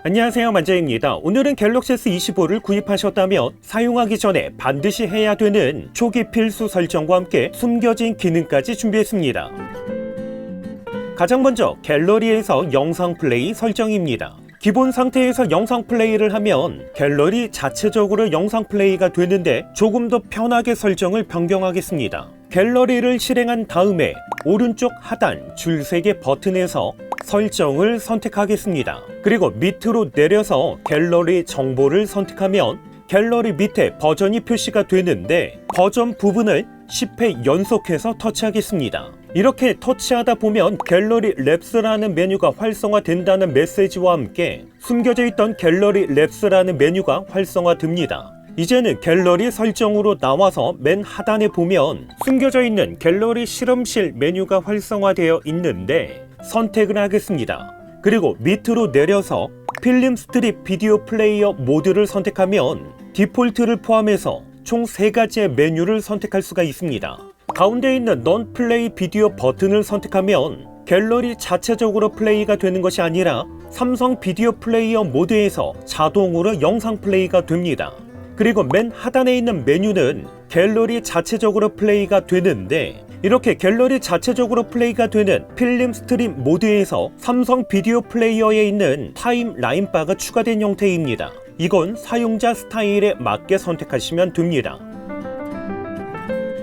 안녕하세요, 만재입니다. 오늘은 갤럭시 S25를 구입하셨다면 사용하기 전에 반드시 해야 되는 초기 필수 설정과 함께 숨겨진 기능까지 준비했습니다. 가장 먼저 갤러리에서 영상 플레이 설정입니다. 기본 상태에서 영상 플레이를 하면 갤러리 자체적으로 영상 플레이가 되는데 조금 더 편하게 설정을 변경하겠습니다. 갤러리를 실행한 다음에 오른쪽 하단 줄 3개 버튼에서 설정을 선택하겠습니다. 그리고 밑으로 내려서 갤러리 정보를 선택하면 갤러리 밑에 버전이 표시가 되는데 버전 부분을 10회 연속해서 터치하겠습니다. 이렇게 터치하다 보면 갤러리 랩스라는 메뉴가 활성화된다는 메시지와 함께 숨겨져 있던 갤러리 랩스라는 메뉴가 활성화됩니다. 이제는 갤러리 설정으로 나와서 맨 하단에 보면 숨겨져 있는 갤러리 실험실 메뉴가 활성화되어 있는데 선택을 하겠습니다. 그리고 밑으로 내려서 필름 스트립 비디오 플레이어 모드를 선택하면 디폴트를 포함해서 총 3가지의 메뉴를 선택할 수가 있습니다. 가운데 있는 넌 플레이 비디오 버튼을 선택하면 갤러리 자체적으로 플레이가 되는 것이 아니라 삼성 비디오 플레이어 모드에서 자동으로 영상 플레이가 됩니다. 그리고 맨 하단에 있는 메뉴는 갤러리 자체적으로 플레이가 되는데 이렇게 갤러리 자체적으로 플레이가 되는 필름 스트림 모드에서 삼성 비디오 플레이어에 있는 타임라인 바가 추가된 형태입니다. 이건 사용자 스타일에 맞게 선택하시면 됩니다.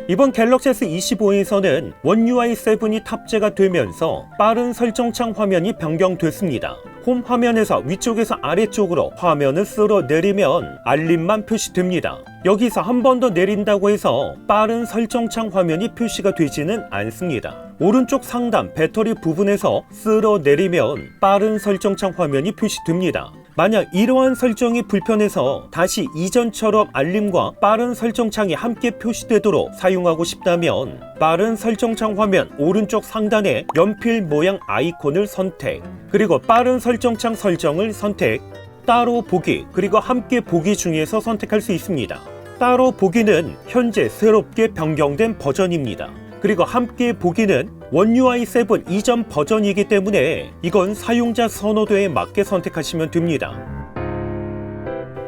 이번 갤럭시 S25에서는 원 UI 7이 탑재가 되면서 빠른 설정창 화면이 변경됐습니다. 홈 화면에서 위쪽에서 아래쪽으로 화면을 쓸어 내리면 알림만 표시됩니다. 여기서 한 번 더 내린다고 해서 빠른 설정창 화면이 표시가 되지는 않습니다. 오른쪽 상단 배터리 부분에서 쓸어 내리면 빠른 설정창 화면이 표시됩니다. 만약 이러한 설정이 불편해서 다시 이전처럼 알림과 빠른 설정창이 함께 표시되도록 사용하고 싶다면 빠른 설정창 화면 오른쪽 상단에 연필 모양 아이콘을 선택, 그리고 빠른 설정창 설정을 선택, 따로 보기, 그리고 함께 보기 중에서 선택할 수 있습니다. 따로 보기는 현재 새롭게 변경된 버전입니다. 그리고 함께 보기는 원 UI 7 이전 버전이기 때문에 이건 사용자 선호도에 맞게 선택하시면 됩니다.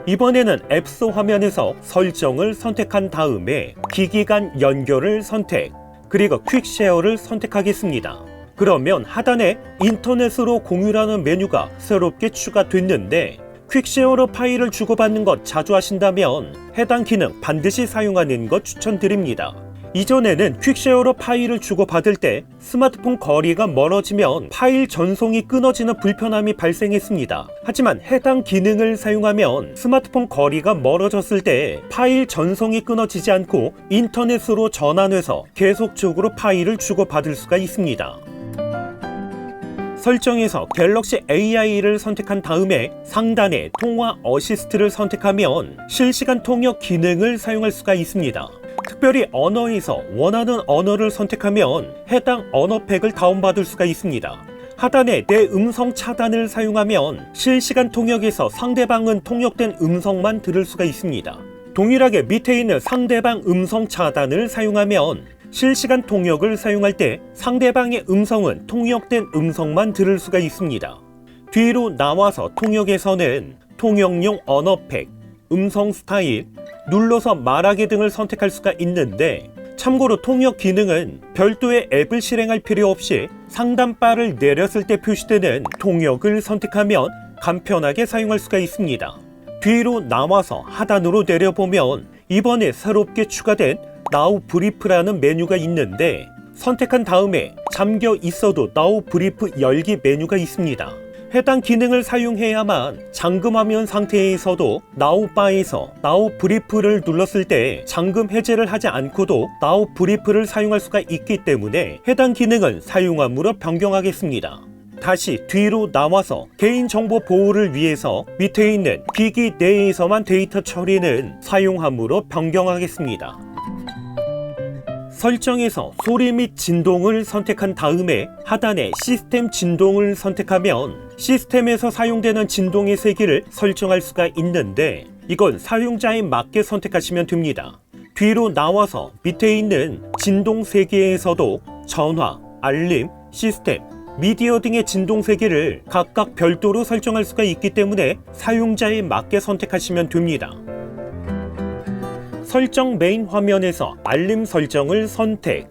이번에는 앱스 화면에서 설정을 선택한 다음에 기기 간 연결을 선택, 그리고 퀵쉐어를 선택하겠습니다. 그러면 하단에 인터넷으로 공유라는 메뉴가 새롭게 추가됐는데 퀵쉐어로 파일을 주고받는 것 자주 하신다면 해당 기능 반드시 사용하는 것 추천드립니다. 이전에는 퀵쉐어로 파일을 주고받을 때 스마트폰 거리가 멀어지면 파일 전송이 끊어지는 불편함이 발생했습니다. 하지만 해당 기능을 사용하면 스마트폰 거리가 멀어졌을 때 파일 전송이 끊어지지 않고 인터넷으로 전환해서 계속적으로 파일을 주고받을 수가 있습니다. 설정에서 갤럭시 AI를 선택한 다음에 상단에 통화 어시스트를 선택하면 실시간 통역 기능을 사용할 수가 있습니다. 특별히 언어에서 원하는 언어를 선택하면 해당 언어팩을 다운받을 수가 있습니다. 하단에 내 음성 차단을 사용하면 실시간 통역에서 상대방은 통역된 음성만 들을 수가 있습니다. 동일하게 밑에 있는 상대방 음성 차단을 사용하면 실시간 통역을 사용할 때 상대방의 음성은 통역된 음성만 들을 수가 있습니다. 뒤로 나와서 통역에서는 통역용 언어팩, 음성 스타일, 눌러서 말하기 등을 선택할 수가 있는데 참고로 통역 기능은 별도의 앱을 실행할 필요 없이 상단바를 내렸을 때 표시되는 통역을 선택하면 간편하게 사용할 수가 있습니다. 뒤로 나와서 하단으로 내려보면 이번에 새롭게 추가된 Now Brief라는 메뉴가 있는데 선택한 다음에 잠겨 있어도 Now Brief 열기 메뉴가 있습니다. 해당 기능을 사용해야만 잠금화면 상태에서도 Now Bar에서 Now Brief를 눌렀을 때 잠금 해제를 하지 않고도 Now Brief를 사용할 수가 있기 때문에 해당 기능은 사용함으로 변경하겠습니다. 다시 뒤로 나와서 개인정보 보호를 위해서 밑에 있는 기기 내에서만 데이터 처리는 사용함으로 변경하겠습니다. 설정에서 소리 및 진동을 선택한 다음에 하단에 시스템 진동을 선택하면 시스템에서 사용되는 진동의 세기를 설정할 수가 있는데 이건 사용자에 맞게 선택하시면 됩니다. 뒤로 나와서 밑에 있는 진동 세기에서도 전화, 알림, 시스템, 미디어 등의 진동 세기를 각각 별도로 설정할 수가 있기 때문에 사용자에 맞게 선택하시면 됩니다. 설정 메인 화면에서 알림 설정을 선택,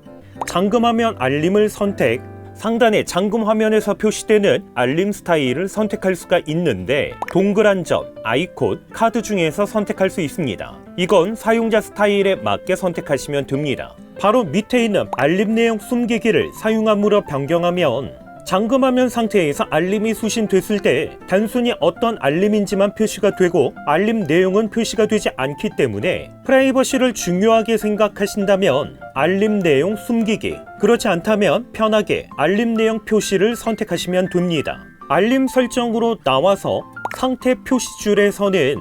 잠금화면 알림을 선택, 상단의 잠금 화면에서 표시되는 알림 스타일을 선택할 수가 있는데 동그란 점, 아이콘, 카드 중에서 선택할 수 있습니다. 이건 사용자 스타일에 맞게 선택하시면 됩니다. 바로 밑에 있는 알림 내용 숨기기를 사용함으로 변경하면 잠금화면 상태에서 알림이 수신됐을 때 단순히 어떤 알림인지만 표시가 되고 알림 내용은 표시가 되지 않기 때문에 프라이버시를 중요하게 생각하신다면 알림 내용 숨기기, 그렇지 않다면 편하게 알림 내용 표시를 선택하시면 됩니다. 알림 설정으로 나와서 상태 표시줄에서는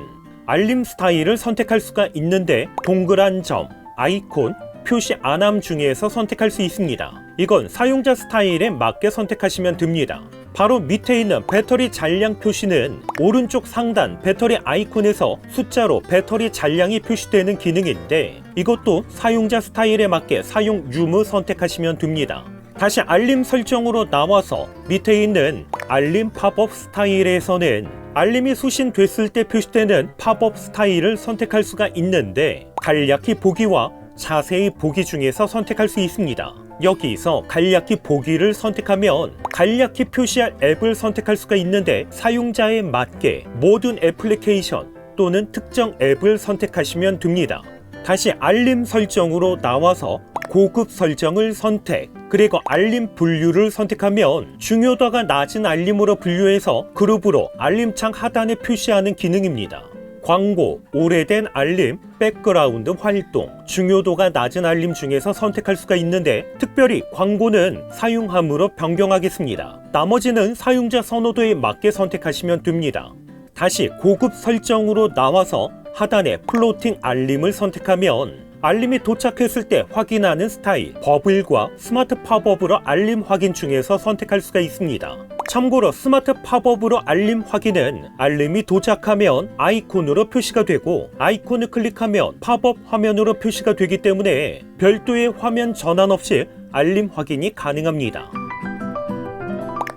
알림 스타일을 선택할 수가 있는데 동그란 점, 아이콘, 표시 안함 중에서 선택할 수 있습니다. 이건 사용자 스타일에 맞게 선택하시면 됩니다. 바로 밑에 있는 배터리 잔량 표시는 오른쪽 상단 배터리 아이콘에서 숫자로 배터리 잔량이 표시되는 기능인데 이것도 사용자 스타일에 맞게 사용 유무 선택하시면 됩니다. 다시 알림 설정으로 나와서 밑에 있는 알림 팝업 스타일에서는 알림이 수신됐을 때 표시되는 팝업 스타일을 선택할 수가 있는데 간략히 보기와 자세히 보기 중에서 선택할 수 있습니다. 여기서 간략히 보기를 선택하면 간략히 표시할 앱을 선택할 수가 있는데 사용자에 맞게 모든 애플리케이션 또는 특정 앱을 선택하시면 됩니다. 다시 알림 설정으로 나와서 고급 설정을 선택, 그리고 알림 분류를 선택하면 중요도가 낮은 알림으로 분류해서 그룹으로 알림창 하단에 표시하는 기능입니다. 광고, 오래된 알림, 백그라운드 활동, 중요도가 낮은 알림 중에서 선택할 수가 있는데 특별히 광고는 사용함으로 변경하겠습니다. 나머지는 사용자 선호도에 맞게 선택하시면 됩니다. 다시 고급 설정으로 나와서 하단에 플로팅 알림을 선택하면 알림이 도착했을 때 확인하는 스타일, 버블과 스마트 팝업으로 알림 확인 중에서 선택할 수가 있습니다. 참고로 스마트 팝업으로 알림 확인은 알림이 도착하면 아이콘으로 표시가 되고 아이콘을 클릭하면 팝업 화면으로 표시가 되기 때문에 별도의 화면 전환 없이 알림 확인이 가능합니다.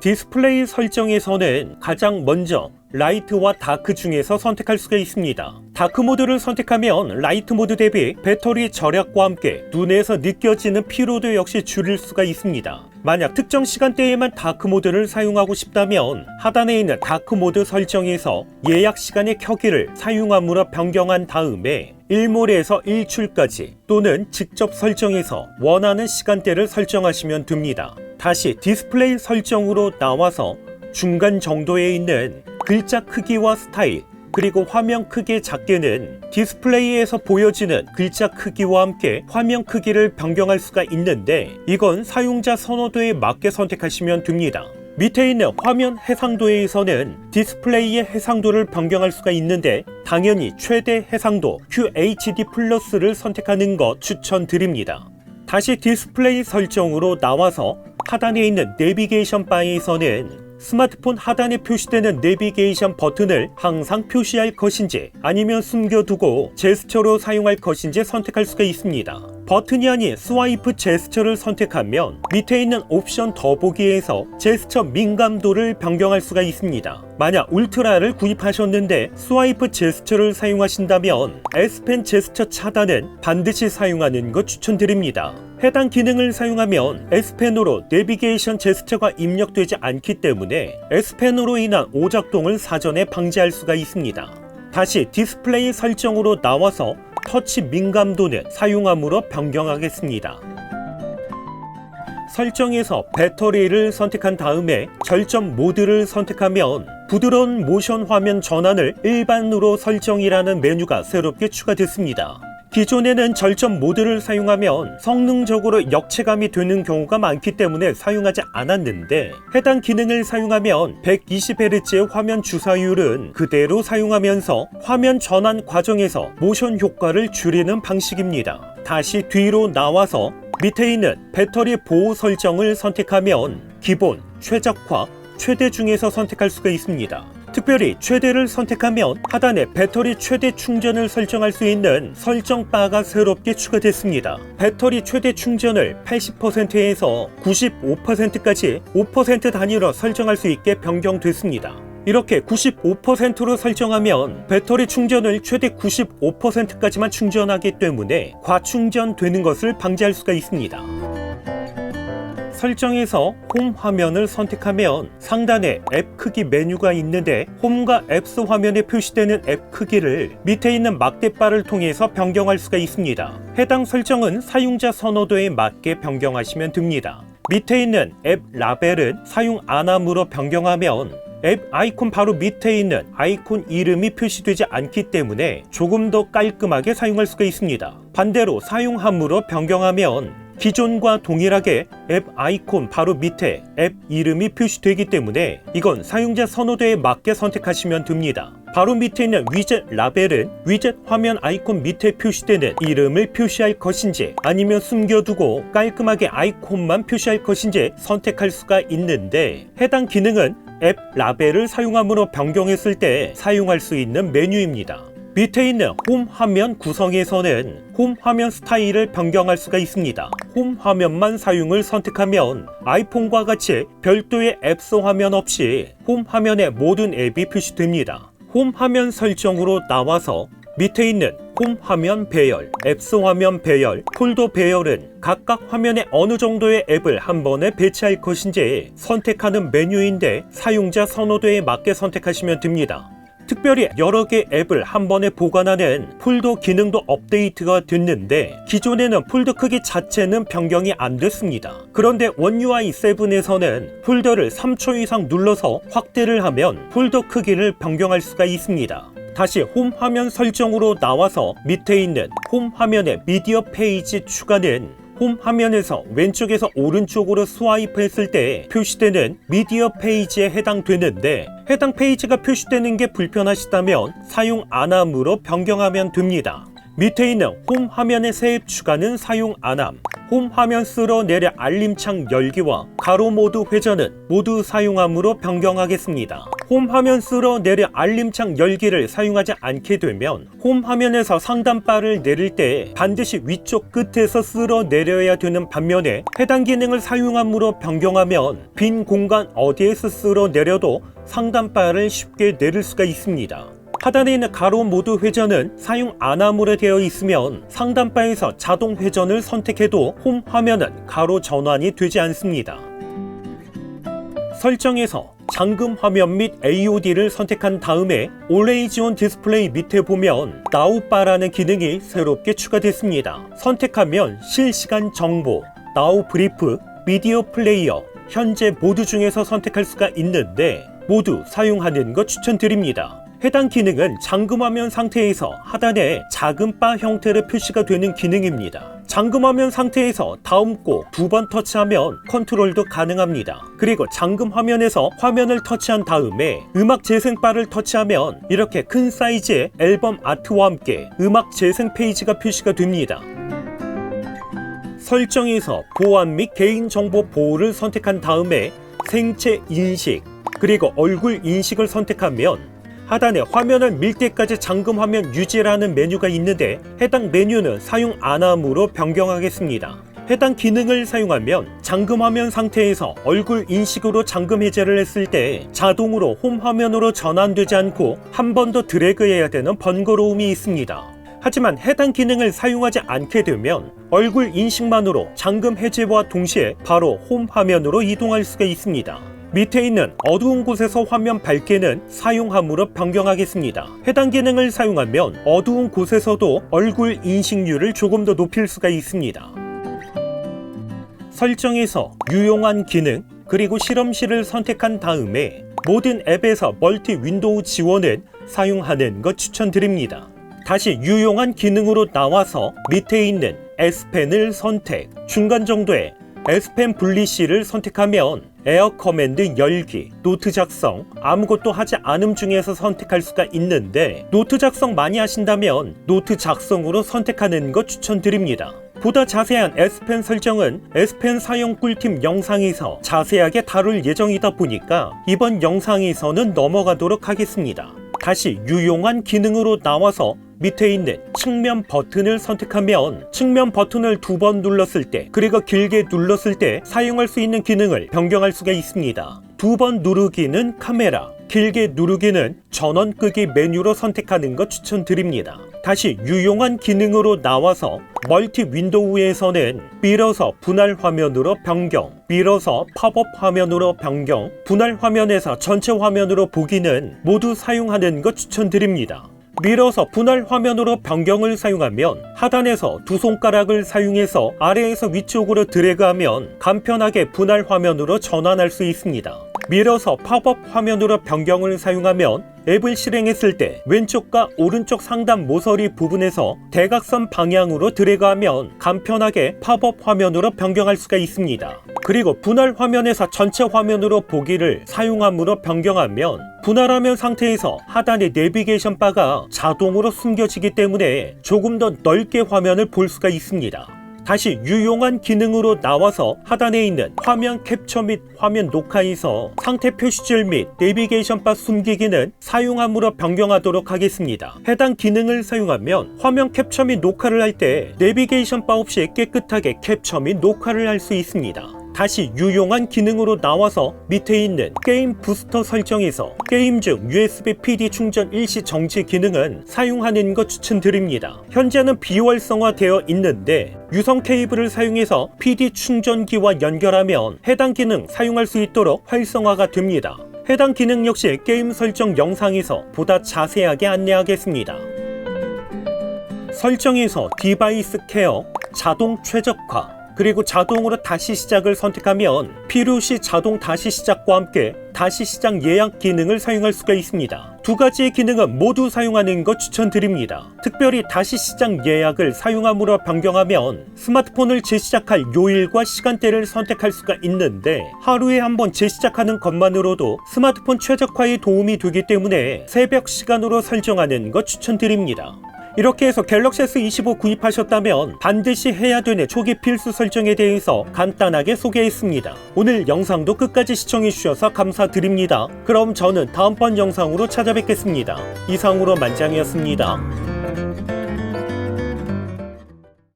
디스플레이 설정에서는 가장 먼저 라이트와 다크 중에서 선택할 수가 있습니다. 다크 모드를 선택하면 라이트 모드 대비 배터리 절약과 함께 눈에서 느껴지는 피로도 역시 줄일 수가 있습니다. 만약 특정 시간대에만 다크 모드를 사용하고 싶다면 하단에 있는 다크 모드 설정에서 예약 시간의 켜기를 사용함으로 변경한 다음에 일몰에서 일출까지 또는 직접 설정해서 원하는 시간대를 설정하시면 됩니다. 다시 디스플레이 설정으로 나와서 중간 정도에 있는 글자 크기와 스타일, 그리고 화면 크기 작게는 디스플레이에서 보여지는 글자 크기와 함께 화면 크기를 변경할 수가 있는데 이건 사용자 선호도에 맞게 선택하시면 됩니다. 밑에 있는 화면 해상도에서는 디스플레이의 해상도를 변경할 수가 있는데 당연히 최대 해상도 QHD 플러스를 선택하는 것 추천드립니다. 다시 디스플레이 설정으로 나와서 하단에 있는 내비게이션 바에서는 스마트폰 하단에 표시되는 내비게이션 버튼을 항상 표시할 것인지 아니면 숨겨두고 제스처로 사용할 것인지 선택할 수가 있습니다. 버튼이 아닌 스와이프 제스처를 선택하면 밑에 있는 옵션 더보기에서 제스처 민감도를 변경할 수가 있습니다. 만약 울트라를 구입하셨는데 스와이프 제스처를 사용하신다면 S펜 제스처 차단은 반드시 사용하는 것 추천드립니다. 해당 기능을 사용하면 S펜으로 내비게이션 제스처가 입력되지 않기 때문에 S펜으로 인한 오작동을 사전에 방지할 수가 있습니다. 다시 디스플레이 설정으로 나와서 터치 민감도는 사용함으로 변경하겠습니다. 설정에서 배터리를 선택한 다음에 절전 모드를 선택하면 부드러운 모션 화면 전환을 일반으로 설정이라는 메뉴가 새롭게 추가됐습니다. 기존에는 절전 모드를 사용하면 성능적으로 역체감이 되는 경우가 많기 때문에 사용하지 않았는데 해당 기능을 사용하면 120Hz의 화면 주사율은 그대로 사용하면서 화면 전환 과정에서 모션 효과를 줄이는 방식입니다. 다시 뒤로 나와서 밑에 있는 배터리 보호 설정을 선택하면 기본, 최적화, 최대 중에서 선택할 수가 있습니다. 특별히 최대를 선택하면 하단에 배터리 최대 충전을 설정할 수 있는 설정 바가 새롭게 추가됐습니다. 배터리 최대 충전을 80%에서 95%까지 5% 단위로 설정할 수 있게 변경됐습니다. 이렇게 95%로 설정하면 배터리 충전을 최대 95%까지만 충전하기 때문에 과충전되는 것을 방지할 수가 있습니다. 설정에서 홈 화면을 선택하면 상단에 앱 크기 메뉴가 있는데 홈과 앱스 화면에 표시되는 앱 크기를 밑에 있는 막대바를 통해서 변경할 수가 있습니다. 해당 설정은 사용자 선호도에 맞게 변경하시면 됩니다. 밑에 있는 앱 라벨은 사용 안함으로 변경하면 앱 아이콘 바로 밑에 있는 아이콘 이름이 표시되지 않기 때문에 조금 더 깔끔하게 사용할 수가 있습니다. 반대로 사용함으로 변경하면 기존과 동일하게 앱 아이콘 바로 밑에 앱 이름이 표시되기 때문에 이건 사용자 선호도에 맞게 선택하시면 됩니다. 바로 밑에 있는 위젯 라벨은 위젯 화면 아이콘 밑에 표시되는 이름을 표시할 것인지 아니면 숨겨두고 깔끔하게 아이콘만 표시할 것인지 선택할 수가 있는데 해당 기능은 앱 라벨을 사용함으로 변경했을 때 사용할 수 있는 메뉴입니다. 밑에 있는 홈 화면 구성에서는 홈 화면 스타일을 변경할 수가 있습니다. 홈 화면만 사용을 선택하면 아이폰과 같이 별도의 앱스 화면 없이 홈 화면에 모든 앱이 표시됩니다. 홈 화면 설정으로 나와서 밑에 있는 홈 화면 배열, 앱스 화면 배열, 폴더 배열은 각각 화면에 어느 정도의 앱을 한 번에 배치할 것인지 선택하는 메뉴인데 사용자 선호도에 맞게 선택하시면 됩니다. 특별히 여러 개 앱을 한 번에 보관하는 폴더 기능도 업데이트가 됐는데 기존에는 폴더 크기 자체는 변경이 안 됐습니다. 그런데 원 UI 7에서는 폴더를 3초 이상 눌러서 확대를 하면 폴더 크기를 변경할 수가 있습니다. 다시 홈 화면 설정으로 나와서 밑에 있는 홈 화면의 미디어 페이지 추가는 홈 화면에서 왼쪽에서 오른쪽으로 스와이프 했을 때 표시되는 미디어 페이지에 해당되는데 해당 페이지가 표시되는 게 불편하시다면 사용 안함으로 변경하면 됩니다. 밑에 있는 홈 화면의 새 앱 추가는 사용 안함, 홈 화면 쓸어 내려 알림창 열기와 가로 모드 회전은 모두 사용함으로 변경하겠습니다. 홈 화면 쓸어 내려 알림창 열기를 사용하지 않게 되면 홈 화면에서 상단바를 내릴 때 반드시 위쪽 끝에서 쓸어 내려야 되는 반면에 해당 기능을 사용함으로 변경하면 빈 공간 어디에서 쓸어 내려도 상단바를 쉽게 내릴 수가 있습니다. 하단에 있는 가로 모드 회전은 사용 안함으로 되어 있으면 상단바에서 자동 회전을 선택해도 홈 화면은 가로 전환이 되지 않습니다. 설정에서 잠금 화면 및 AOD를 선택한 다음에 Always On 디스플레이 밑에 보면 나우바라는 기능이 새롭게 추가됐습니다. 선택하면 실시간 정보, 나우 브리프, 미디어 플레이어, 현재 모드 중에서 선택할 수가 있는데 모두 사용하는 거 추천드립니다. 해당 기능은 잠금화면 상태에서 하단에 작은 바 형태로 표시가 되는 기능입니다. 잠금화면 상태에서 다음 꼭 2번 터치하면 컨트롤도 가능합니다. 그리고 잠금 화면에서 화면을 터치한 다음에 음악 재생 바를 터치하면 이렇게 큰 사이즈의 앨범 아트와 함께 음악 재생 페이지가 표시가 됩니다. 설정에서 보안 및 개인정보 보호를 선택한 다음에 생체 인식 그리고 얼굴 인식을 선택하면 하단에 화면을 밀 때까지 잠금 화면 유지라는 메뉴가 있는데 해당 메뉴는 사용 안함으로 변경하겠습니다. 해당 기능을 사용하면 잠금 화면 상태에서 얼굴 인식으로 잠금 해제를 했을 때 자동으로 홈 화면으로 전환되지 않고 한 번 더 드래그해야 되는 번거로움이 있습니다. 하지만 해당 기능을 사용하지 않게 되면 얼굴 인식만으로 잠금 해제와 동시에 바로 홈 화면으로 이동할 수가 있습니다. 밑에 있는 어두운 곳에서 화면 밝게는 사용함으로 변경하겠습니다. 해당 기능을 사용하면 어두운 곳에서도 얼굴 인식률을 조금 더 높일 수가 있습니다. 설정에서 유용한 기능 그리고 실험실을 선택한 다음에 모든 앱에서 멀티 윈도우 지원은 사용하는 것 추천드립니다. 다시 유용한 기능으로 나와서 밑에 있는 S펜을 선택, 중간 정도의 S펜 분리시를 선택하면 에어 커맨드 열기, 노트 작성, 아무것도 하지 않음 중에서 선택할 수가 있는데 노트 작성 많이 하신다면 노트 작성으로 선택하는 것 추천드립니다. 보다 자세한 S펜 설정은 S펜 사용 꿀팁 영상에서 자세하게 다룰 예정이다 보니까 이번 영상에서는 넘어가도록 하겠습니다. 다시 유용한 기능으로 나와서 밑에 있는 측면 버튼을 선택하면 측면 버튼을 2번 눌렀을 때 그리고 길게 눌렀을 때 사용할 수 있는 기능을 변경할 수가 있습니다. 2번 누르기는 카메라, 길게 누르기는 전원 끄기 메뉴로 선택하는 것 추천드립니다. 다시 유용한 기능으로 나와서 멀티 윈도우에서는 밀어서 분할 화면으로 변경, 밀어서 팝업 화면으로 변경, 분할 화면에서 전체 화면으로 보기는 모두 사용하는 것 추천드립니다. 밀어서 분할 화면으로 변경을 사용하면 하단에서 두 손가락을 사용해서 아래에서 위쪽으로 드래그하면 간편하게 분할 화면으로 전환할 수 있습니다. 밀어서 팝업 화면으로 변경을 사용하면 앱을 실행했을 때 왼쪽과 오른쪽 상단 모서리 부분에서 대각선 방향으로 드래그하면 간편하게 팝업 화면으로 변경할 수가 있습니다. 그리고 분할 화면에서 전체 화면으로 보기를 사용함으로 변경하면 분할화면 상태에서 하단의 내비게이션 바가 자동으로 숨겨지기 때문에 조금 더 넓게 화면을 볼 수가 있습니다. 다시 유용한 기능으로 나와서 하단에 있는 화면 캡처 및 화면 녹화에서 상태 표시줄 및 내비게이션 바 숨기기는 사용함으로 변경하도록 하겠습니다. 해당 기능을 사용하면 화면 캡처 및 녹화를 할 때 내비게이션 바 없이 깨끗하게 캡처 및 녹화를 할 수 있습니다. 다시 유용한 기능으로 나와서 밑에 있는 게임 부스터 설정에서 게임 중 USB PD 충전 일시 정지 기능은 사용하는 것 추천드립니다. 현재는 비활성화되어 있는데 유선 케이블을 사용해서 PD 충전기와 연결하면 해당 기능 사용할 수 있도록 활성화가 됩니다. 해당 기능 역시 게임 설정 영상에서 보다 자세하게 안내하겠습니다. 설정에서 디바이스 케어, 자동 최적화, 그리고 자동으로 다시 시작을 선택하면 필요시 자동 다시 시작과 함께 다시 시작 예약 기능을 사용할 수가 있습니다. 두 가지의 기능은 모두 사용하는 것 추천드립니다. 특별히 다시 시작 예약을 사용함으로 변경하면 스마트폰을 재시작할 요일과 시간대를 선택할 수가 있는데 하루에 한 번 재시작하는 것만으로도 스마트폰 최적화에 도움이 되기 때문에 새벽 시간으로 설정하는 것 추천드립니다. 이렇게 해서 갤럭시 S25 구입하셨다면 반드시 해야 되는 초기 필수 설정에 대해서 간단하게 소개했습니다. 오늘 영상도 끝까지 시청해주셔서 감사드립니다. 그럼 저는 다음번 영상으로 찾아뵙겠습니다. 이상으로 만장이었습니다.